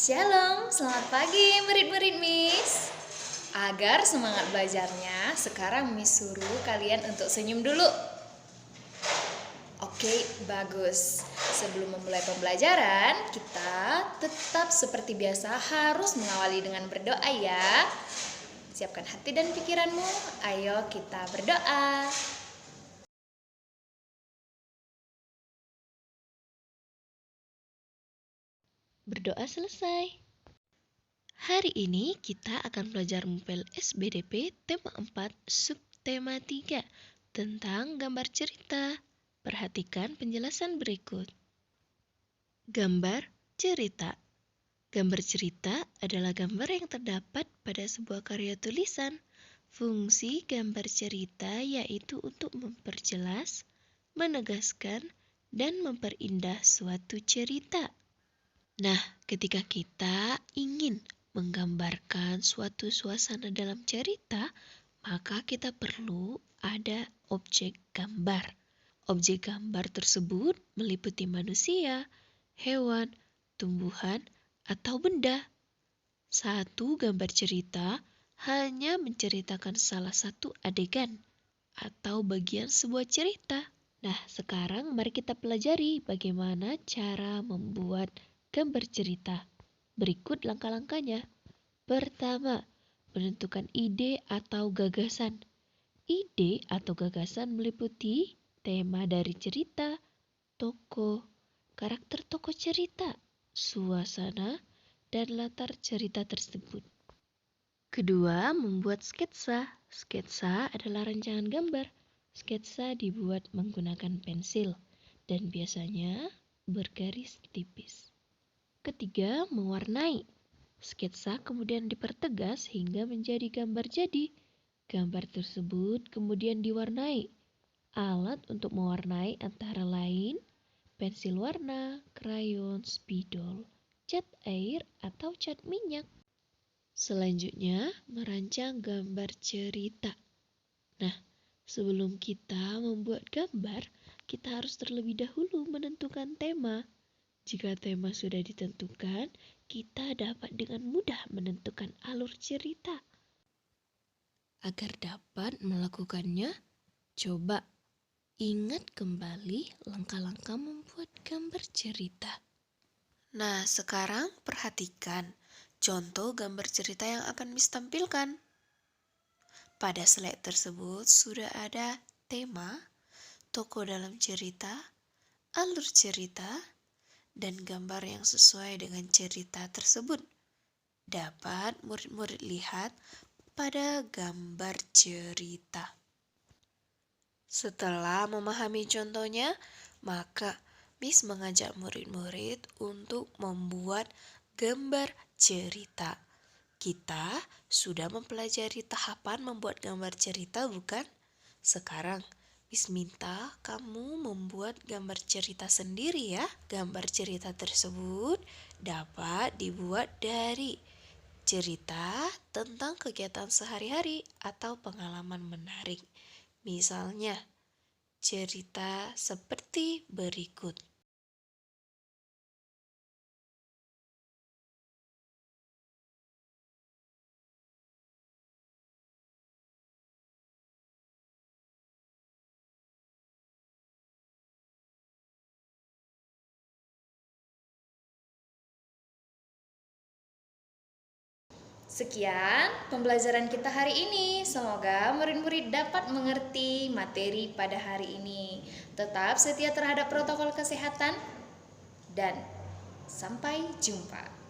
Shalom, selamat pagi murid-murid Miss. Agar semangat belajarnya, sekarang Miss suruh kalian untuk senyum dulu. Oke, bagus. Sebelum memulai pembelajaran, kita tetap seperti biasa harus mengawali dengan berdoa ya. Siapkan hati dan pikiranmu, ayo kita berdoa. Berdoa selesai. Hari ini kita akan belajar MPEL SBDP tema 4 subtema 3 tentang gambar cerita. Perhatikan penjelasan berikut. Gambar cerita. Gambar cerita adalah gambar yang terdapat pada sebuah karya tulisan. Fungsi gambar cerita yaitu untuk memperjelas, menegaskan, dan memperindah suatu cerita. Nah, ketika kita ingin menggambarkan suatu suasana dalam cerita, maka kita perlu ada objek gambar. Objek gambar tersebut meliputi manusia, hewan, tumbuhan, atau benda. Satu gambar cerita hanya menceritakan salah satu adegan atau bagian sebuah cerita. Nah, sekarang mari kita pelajari bagaimana cara membuat gambar cerita. Berikut langkah-langkahnya. Pertama, menentukan ide atau gagasan. Ide atau gagasan meliputi tema dari cerita, tokoh, karakter tokoh cerita, suasana, dan latar cerita tersebut. Kedua, membuat sketsa. Sketsa adalah rancangan gambar. Sketsa dibuat menggunakan pensil dan biasanya bergaris tipis. Ketiga, mewarnai. Sketsa kemudian dipertegas hingga menjadi gambar jadi. Gambar tersebut kemudian diwarnai. Alat untuk mewarnai antara lain pensil warna, krayon, spidol, cat air, atau cat minyak. Selanjutnya, merancang gambar cerita. Nah, sebelum kita membuat gambar, kita harus terlebih dahulu menentukan tema. Jika tema sudah ditentukan, kita dapat dengan mudah menentukan alur cerita. Agar dapat melakukannya, coba ingat kembali langkah-langkah membuat gambar cerita. Nah, sekarang perhatikan contoh gambar cerita yang akan Miss tampilkan. Pada slide tersebut sudah ada tema, tokoh dalam cerita, alur cerita, dan gambar yang sesuai dengan cerita tersebut. Dapat murid-murid lihat pada gambar cerita. Setelah memahami contohnya, maka Miss mengajak murid-murid untuk membuat gambar cerita. Kita sudah mempelajari tahapan membuat gambar cerita, bukan? Sekarang Miss minta kamu membuat gambar cerita sendiri ya. Gambar cerita tersebut dapat dibuat dari cerita tentang kegiatan sehari-hari atau pengalaman menarik. Misalnya, cerita seperti berikut. Sekian pembelajaran kita hari ini. Semoga murid-murid dapat mengerti materi pada hari ini. Tetap setia terhadap protokol kesehatan dan sampai jumpa.